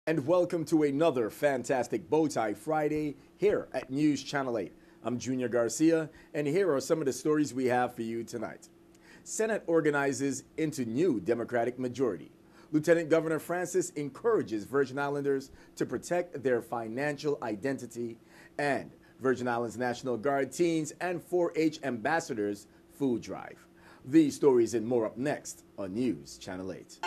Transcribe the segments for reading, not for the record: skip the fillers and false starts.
And welcome to another fantastic Bowtie Friday here at News Channel 8. I'm Junior Garcia, and here are some of the stories we have for you tonight. Senate organizes into new Democratic majority. Lieutenant Governor Francis encourages Virgin Islanders to protect their financial identity, and Virgin Islands National Guard teens and 4-H ambassadors food drive. These stories and more up next on News Channel 8.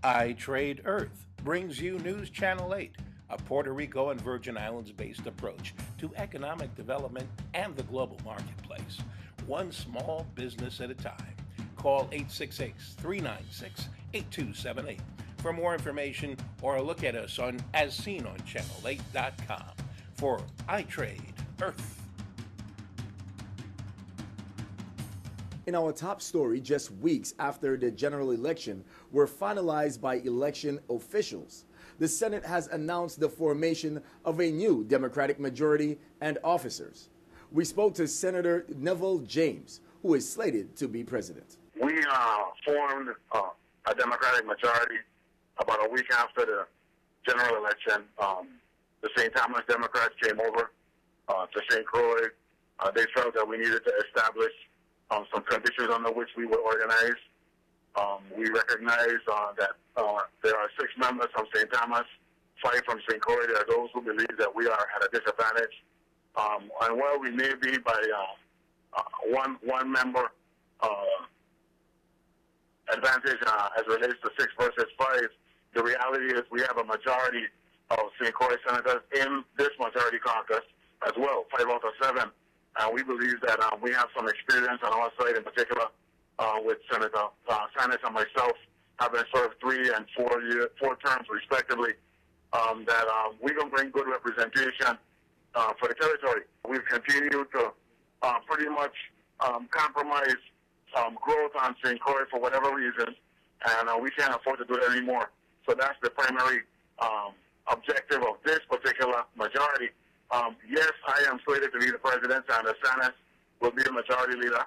I Trade Earth brings you News Channel 8, a Puerto Rico and Virgin Islands-based approach to economic development and the global marketplace, one small business at a time. Call 866-396-8278 for more information or a look at us on as seen on channel8.com for I Trade Earth. In our top story, just weeks after the general election were finalized by election officials, the Senate has announced the formation of a new Democratic majority and officers. We spoke to Senator Neville James, who is slated to be president. We formed a Democratic majority about a week after the general election. The St. Thomas Democrats came over to St. Croix. They felt that we needed to establish some conditions under which we would organize. We recognize that there are 6 members from St. Thomas, 5 from St. Croix. There are those who believe that we are at a disadvantage. And while we may be by one member advantage as relates to 6 versus 5, the reality is we have a majority of St. Croix senators in this majority caucus as well, 5 out of 7. And we believe that we have some experience on our side, in particular with Senator Sanders and myself, having served 3 and 4 terms respectively, that we can bring good representation for the territory. We've continued to pretty much compromise growth on St. Croix for whatever reason, and we can't afford to do that anymore. So that's the primary objective of this particular majority. Yes, I am slated to be the president. Senator Sanders will be the majority leader.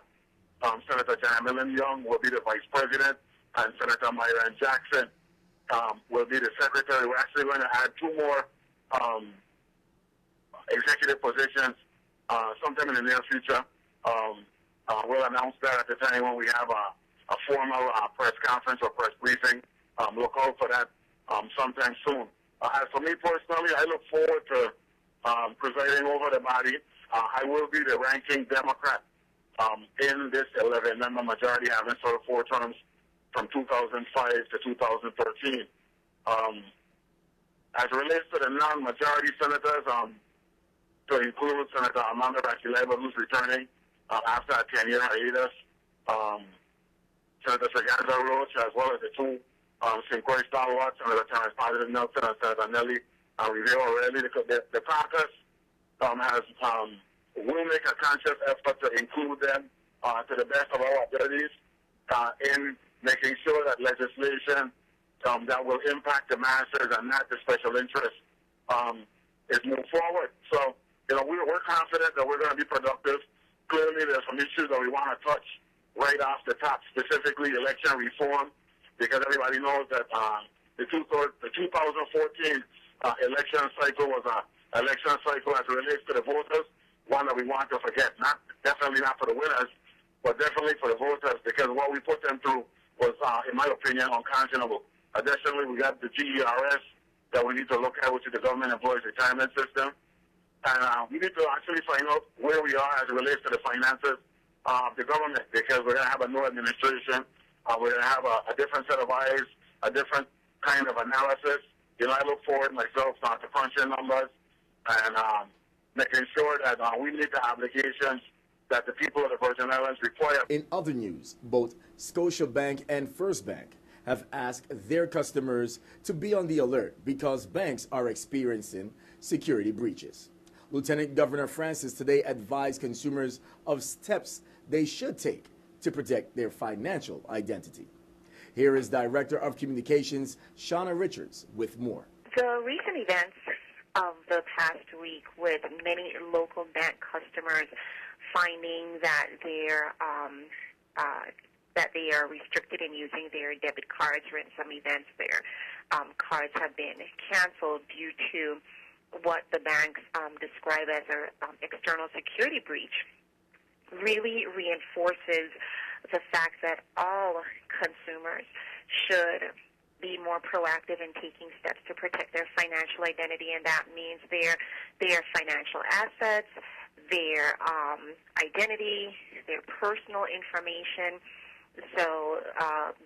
Senator Jamilyn Young will be the vice president, and Senator Myron Jackson will be the secretary. We're actually going to add 2 more executive positions sometime in the near future. We'll announce that at the time when we have a formal press conference or press briefing. Look out for that sometime soon. As for me personally, I look forward to presiding over the body. I will be the ranking Democrat in this 11-member majority, having served 4 terms from 2005 to 2013. As it relates to the non-majority senators, to include Senator Amanda Bakileva, who's returning after a 10-year hiatus, Senator Saganza Roach, as well as the 2 St. Croix stalwarts, Senator Terrence Positive Nelson and Senator Nelly Rivera O'Reilly. The caucus will make a conscious effort to include them to the best of our abilities in making sure that legislation that will impact the masses and not the special interests is moved forward. So, we're confident that we're going to be productive. Clearly, there's some issues that we want to touch right off the top, specifically election reform, because everybody knows that the 2014 election cycle was an election cycle as it relates to the voters, one that we want to forget. Definitely not for the winners, but definitely for the voters, because what we put them through was, in my opinion, unconscionable. Additionally, we got the GERS that we need to look at, which is the Government Employees Retirement System. And we need to actually find out where we are as it relates to the finances of the government, because we're going to have a new administration. We're going to have a different set of eyes, a different kind of analysis. I look forward myself to crunching numbers and making sure that we meet the obligations that the people of the Virgin Islands require. In other news, both Scotiabank and First Bank have asked their customers to be on the alert because banks are experiencing security breaches. Lieutenant Governor Francis today advised consumers of steps they should take to protect their financial identity. Here is Director of Communications, Shauna Richards, with more. The recent events of the past week, with many local bank customers finding that they are restricted in using their debit cards, or in some events their cards have been canceled due to what the banks describe as an external security breach, really reinforces the fact that all consumers should be more proactive in taking steps to protect their financial identity, and that means their financial assets, their identity, their personal information. So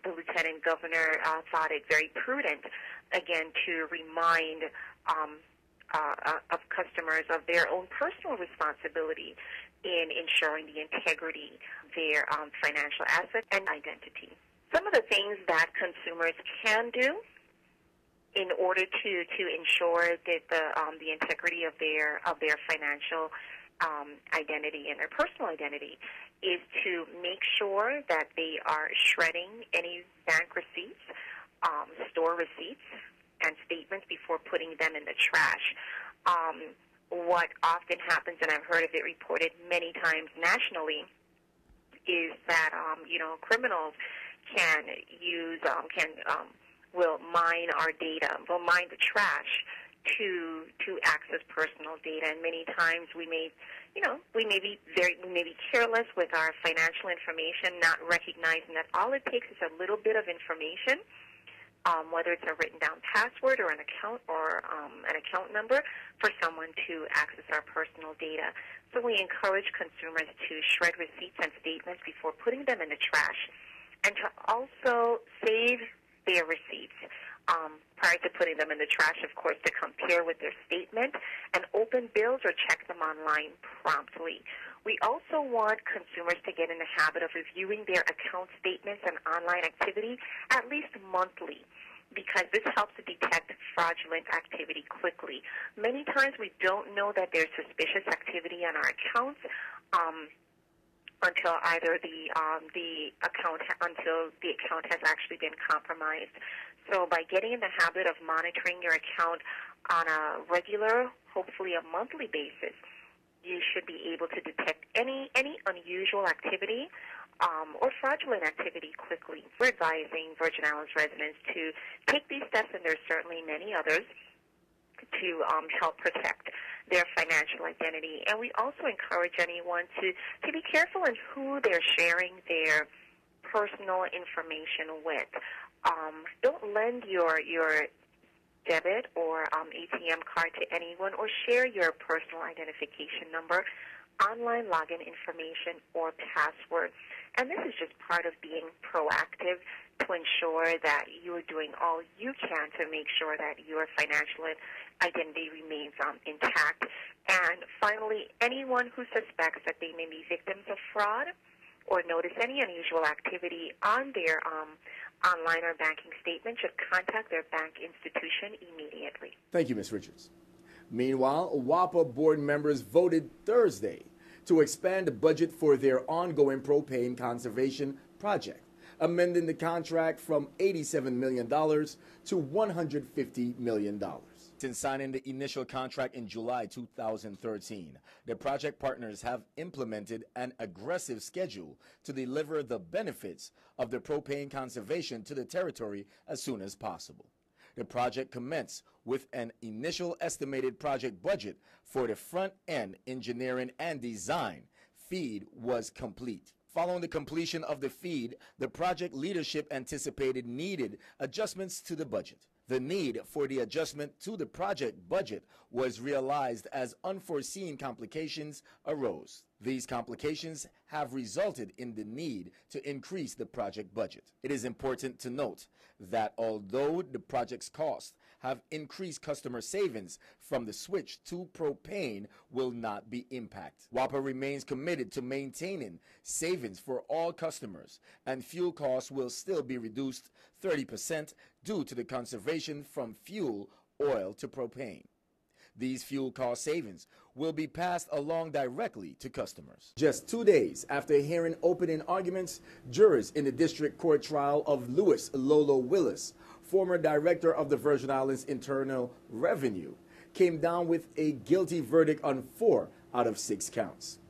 the Lieutenant Governor thought it very prudent, again, to remind of customers of their own personal responsibility in ensuring the integrity of their financial assets and identity. Some of the things that consumers can do in order to ensure that the integrity of their financial identity and their personal identity is to make sure that they are shredding any bank receipts, store receipts, and statements before putting them in the trash. What often happens, and I've heard of it reported many times nationally, is that criminals can use will mine our data, will mine the trash to access personal data, and many times we may be careless with our financial information, not recognizing that all it takes is a little bit of information, whether it's a written down password or an account number, for someone to access our personal data. So we encourage consumers to shred receipts and statements before putting them in the trash, and to also save their receipts prior to putting them in the trash, of course, to compare with their statement and open bills or check them online promptly. We also want consumers to get in the habit of reviewing their account statements and online activity at least monthly, because this helps to detect fraudulent activity quickly. Many times we don't know that there's suspicious activity on our accounts until either the account has actually been compromised. So by getting in the habit of monitoring your account on a regular, hopefully a monthly basis, you should be able to detect any unusual activity or fraudulent activity quickly. We're advising Virgin Islands residents to take these steps, and there's certainly many others, to help protect their financial identity. And we also encourage anyone to be careful in who they're sharing their personal information with. Don't lend your debit or ATM card to anyone, or share your personal identification number, online login information, or password. And this is just part of being proactive to ensure that you are doing all you can to make sure that your financial identity remains intact. And finally, anyone who suspects that they may be victims of fraud or notice any unusual activity on their online or banking statement should contact their bank institution immediately. Thank you, Ms. Richards. Meanwhile, WAPA board members voted Thursday to expand the budget for their ongoing propane conservation project, amending the contract from $87 million to $150 million. Since signing the initial contract in July 2013, the project partners have implemented an aggressive schedule to deliver the benefits of the propane conservation to the territory as soon as possible. The project commenced with an initial estimated project budget for the front-end engineering and design. FEED was complete. Following the completion of the FEED, the project leadership anticipated needed adjustments to the budget. The need for the adjustment to the project budget was realized as unforeseen complications arose. These complications have resulted in the need to increase the project budget. It is important to note that although the project's costs have increased, customer savings from the switch to propane will not be impacted. WAPA remains committed to maintaining savings for all customers, and fuel costs will still be reduced 30% due to the conservation from fuel oil to propane. These fuel cost savings will be passed along directly to customers. Just 2 days after hearing opening arguments, jurors in the district court trial of Louis Lolo Willis former director of the Virgin Islands Internal Revenue, came down with a guilty verdict on 4 out of 6 counts.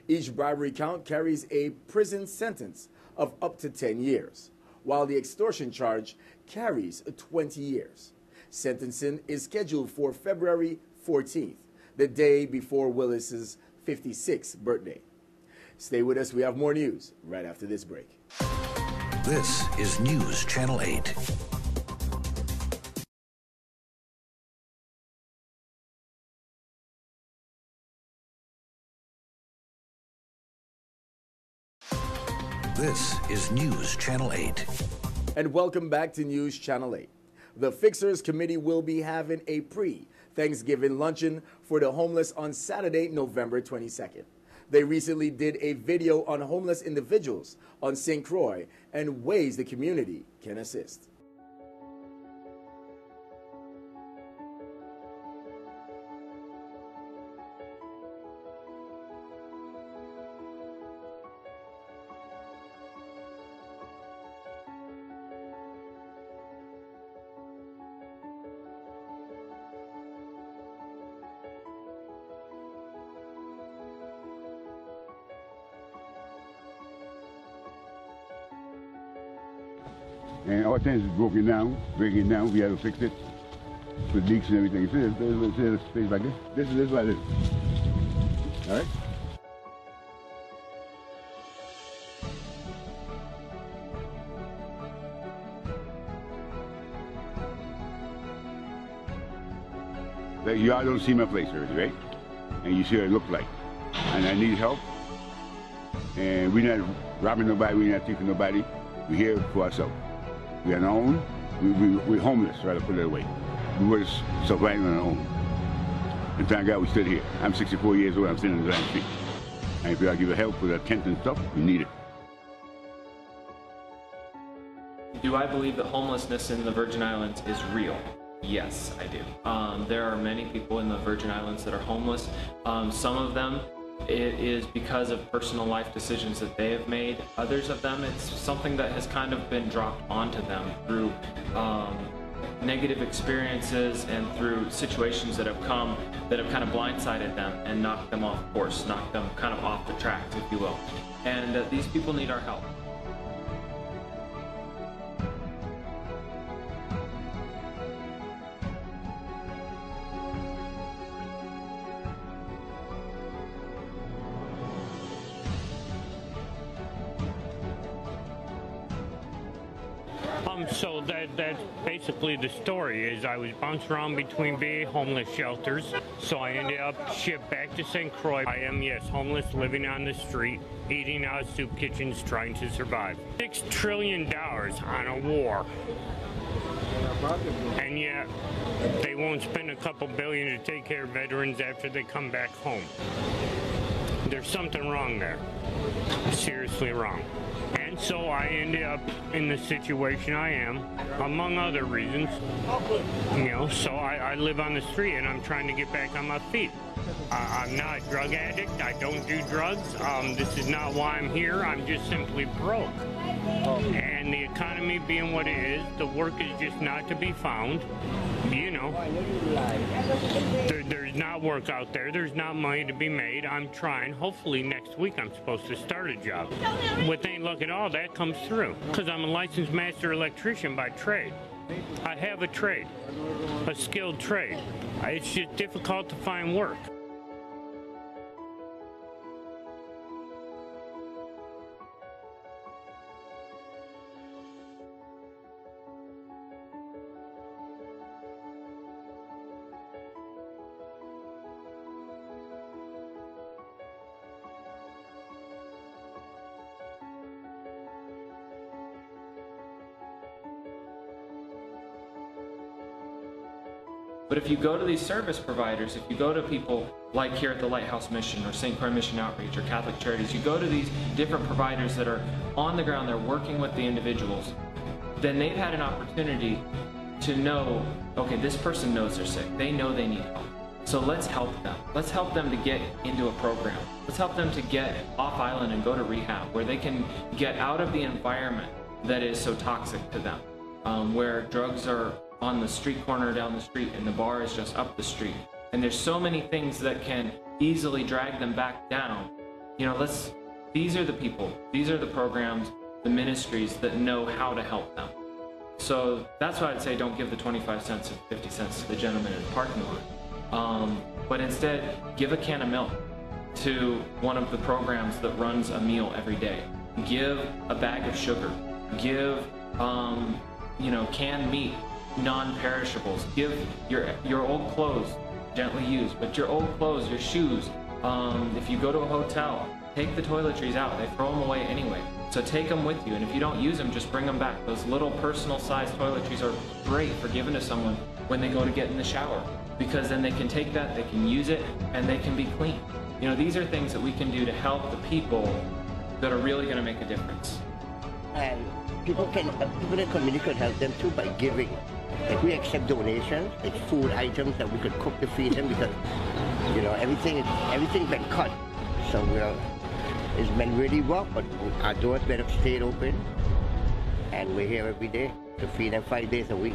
Each bribery count carries a prison sentence of up to 10 years, while the extortion charge carries 20 years. Sentencing is scheduled for February 14th, the day before Willis's 56th birthday. Stay with us. We have more news right after this break. This is News Channel 8. This is News Channel 8. And welcome back to News Channel 8. The Fixers Committee will be having a pre-Thanksgiving luncheon for the homeless on Saturday, November 22nd. They recently did a video on homeless individuals on St. Croix and ways the community can assist. And our tent is broken down, breaking down. We have to fix it with leaks and everything. See this space like this? This is like this. All right? Y'all don't see my place already, right? And you see what it looks like. And I need help. And we're not robbing nobody, we're not thieving nobody. We're here for ourselves. We're on our own. We're homeless, rather put it that way. We were surviving on our own. And thank God we stood here. I'm 64 years old, I'm sitting in the damn street. And if y'all give help with our tent and stuff, we need it. Do I believe that homelessness in the Virgin Islands is real? Yes, I do. There are many people in the Virgin Islands that are homeless. Some of them, it is because of personal life decisions that they have made. Others of them, it's something that has kind of been dropped onto them through negative experiences and through situations that have come that have kind of blindsided them and knocked them off course, knocked them kind of off the tracks, if you will. And these people need our help. So that's basically the story. Is I was bounced around between VA homeless shelters, so I ended up shipped back to St. Croix. I am, yes, homeless, living on the street, eating out of soup kitchens, trying to survive. $6 trillion on a war, and yet they won't spend a couple billion to take care of veterans after they come back home. There's something wrong there, seriously wrong. And so I ended up in the situation I am, among other reasons. You know, so I live on the street and I'm trying to get back on my feet. I'm not a drug addict. I don't do drugs. This is not why I'm here. I'm just simply broke. And the economy being what it is, the work is just not to be found. You know, there's not work out there. There's not money to be made. I'm trying. Hopefully next week I'm supposed to start a job. With any luck at all, that comes through. Because I'm a licensed master electrician by trade. I have a trade, a skilled trade. It's just difficult to find work. But if you go to these service providers, if you go to people like here at the Lighthouse Mission or St. Croix Mission Outreach or Catholic Charities, you go to these different providers that are on the ground, they're working with the individuals, then they've had an opportunity to know, okay, this person knows they're sick. They know they need help. So let's help them. Let's help them to get into a program. Let's help them to get off island and go to rehab where they can get out of the environment that is so toxic to them. where drugs are on the street corner down the street and the bar is just up the street. And there's so many things that can easily drag them back down. You know, these are the people, these are the programs, the ministries that know how to help them. So that's why I'd say don't give the 25 cents or 50 cents to the gentleman in the parking lot. But instead, give a can of milk to one of the programs that runs a meal every day. Give a bag of sugar. Give, canned meat, non-perishables. Give your old clothes, gently used, but your old clothes, your shoes. If you go to a hotel, take the toiletries out. They throw them away anyway. So take them with you, and if you don't use them, just bring them back. Those little personal-sized toiletries are great for giving to someone when they go to get in the shower, because then they can take that, they can use it, and they can be clean. You know, these are things that we can do to help the people that are really going to make a difference. And people in the community could help them too by giving. Like we accept donations, like food items that we could cook to feed them, because everything's been cut. So it's been really rough, but our doors better stayed open, and we're here every day to feed them 5 days a week.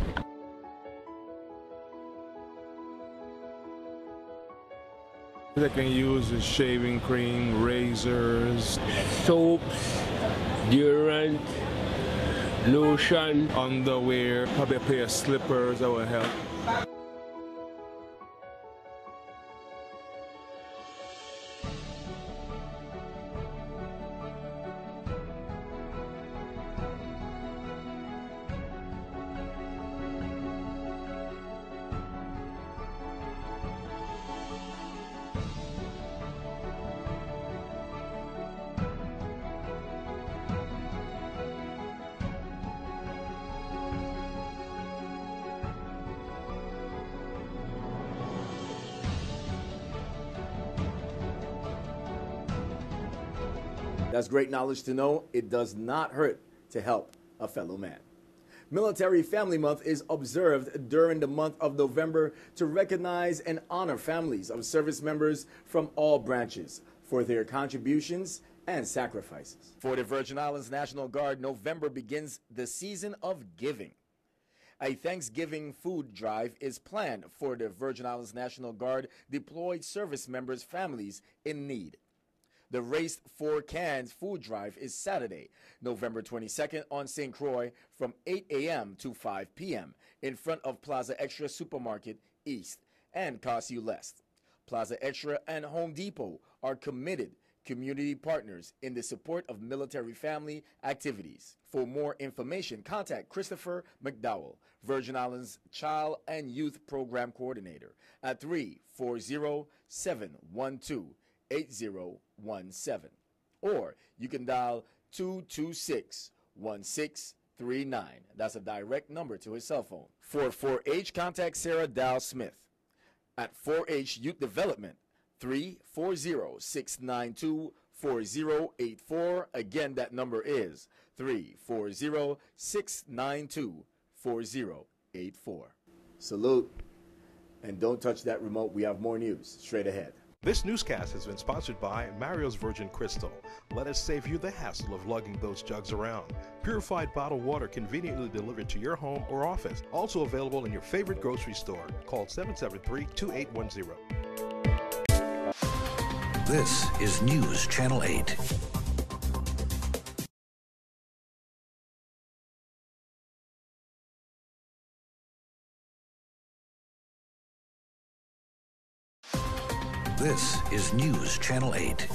They can use is shaving cream, razors, soaps, deodorant, lotion, underwear, probably a pair of slippers that will help. That's great knowledge to know. It does not hurt to help a fellow man. Military Family Month is observed during the month of November to recognize and honor families of service members from all branches for their contributions and sacrifices. For the Virgin Islands National Guard, November begins the season of giving. A Thanksgiving food drive is planned for the Virgin Islands National Guard deployed service members' families in need. The Race for Cans food drive is Saturday, November 22nd on St. Croix from 8 a.m. to 5 p.m. in front of Plaza Extra Supermarket East and costs you less. Plaza Extra and Home Depot are committed community partners in the support of military family activities. For more information, contact Christopher McDowell, Virgin Islands Child and Youth Program Coordinator at 340-712-8017, or you can dial 226-1639. That's a direct number to his cell phone. For 4-H, contact Sarah Dow Smith at 4-H Youth Development, 340-692-4084. Again, that number is 340-692-4084. Salute. And don't touch that remote. We have more news straight ahead. This newscast has been sponsored by Mario's Virgin Crystal. Let us save you the hassle of lugging those jugs around. Purified bottled water conveniently delivered to your home or office. Also available in your favorite grocery store. Call 773-2810. This is News Channel 8. This is News Channel 8.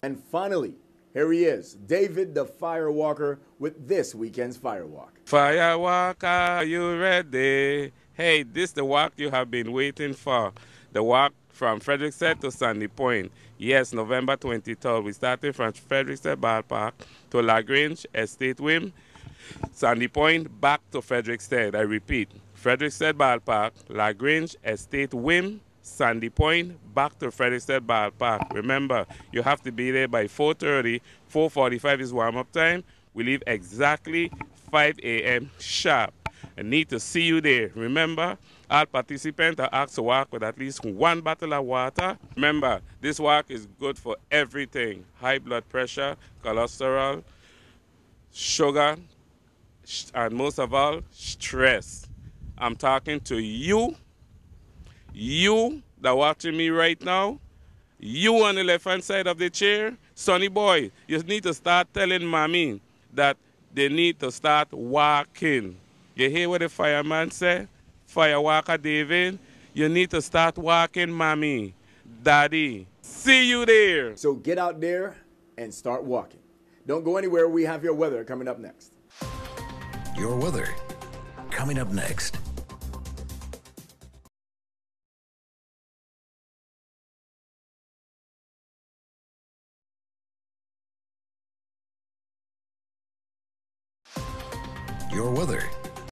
And finally, here he is, David the Firewalker, with this weekend's Firewalk. Firewalker, are you ready? Hey, this is the walk you have been waiting for. The walk from Frederiksted to Sandy Point. Yes, November 23rd. We started from Frederiksted Ballpark to Lagrange, Estate Wim, Sandy Point, back to Frederiksted. I repeat, Frederiksted Ballpark, Lagrange, Estate Wim, Sandy Point, back to Frederiksted Ballpark. Remember, you have to be there by 4:30. 4:45 is warm-up time. We leave exactly 5 a.m. sharp. I need to see you there. Remember, all participants are asked to walk with at least one bottle of water. Remember, this walk is good for everything. High blood pressure, cholesterol, sugar, and most of all, stress. I'm talking to you that watching me right now, you on the left-hand side of the chair. Sonny boy, you need to start telling mommy that they need to start walking. You hear what the fireman said? Firewalker David, you need to start walking, mommy, daddy. See you there. So get out there and start walking. Don't go anywhere. We have your weather coming up next. Your weather coming up next. Your weather.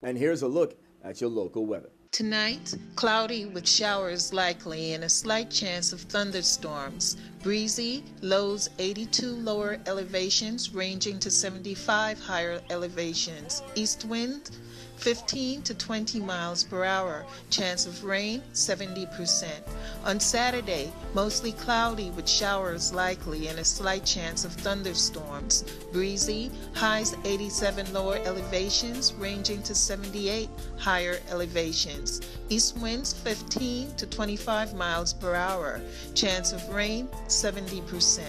And here's a look at your local weather. Tonight, cloudy with showers likely and a slight chance of thunderstorms. Breezy, lows 82 lower elevations ranging to 75 higher elevations. East wind 15 to 20 miles per hour. Chance of rain 70%. On Saturday, mostly cloudy with showers likely and a slight chance of thunderstorms. Breezy, highs 87 lower elevations ranging to 78 higher elevations. East winds 15 to 25 miles per hour. Chance of rain 70%.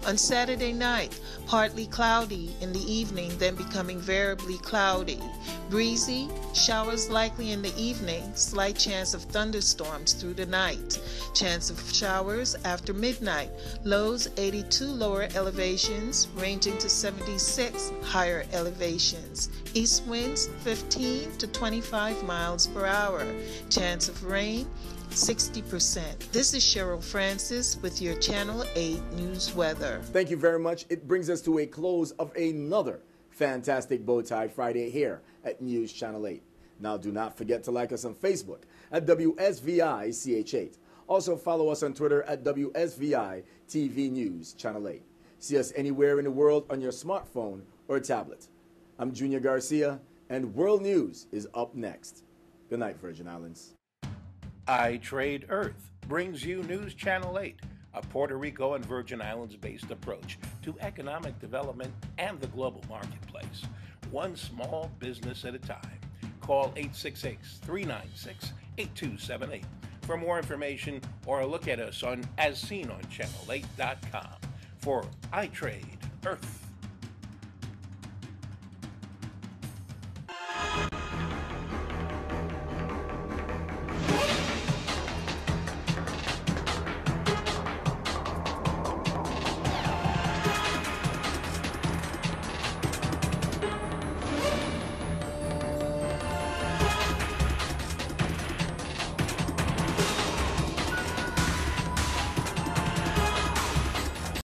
On Saturday night, partly cloudy in the evening, then becoming variably cloudy. Breezy, showers likely in the evening, slight chance of thunderstorms through the night. Chance of showers after midnight. Lows 82 lower elevations ranging to 76 higher elevations. East winds 15 to 25 miles per hour. Chance of rain 60%. This is Cheryl Francis with your Channel 8 News Weather. Thank you very much. It brings us to a close of another fantastic Bowtie Friday here at News Channel 8. Now do not forget to like us on Facebook at WSVI-CH8. Also follow us on Twitter at WSVI-TV News Channel 8. See us anywhere in the world on your smartphone or tablet. I'm Junior Garcia, and World News is up next. Good night, Virgin Islands. I Trade Earth brings you News Channel 8, a Puerto Rico and Virgin Islands-based approach to economic development and the global marketplace. One small business at a time. Call 866-396-8278 for more information or a look at us on as seen on channel8.com for I Trade Earth.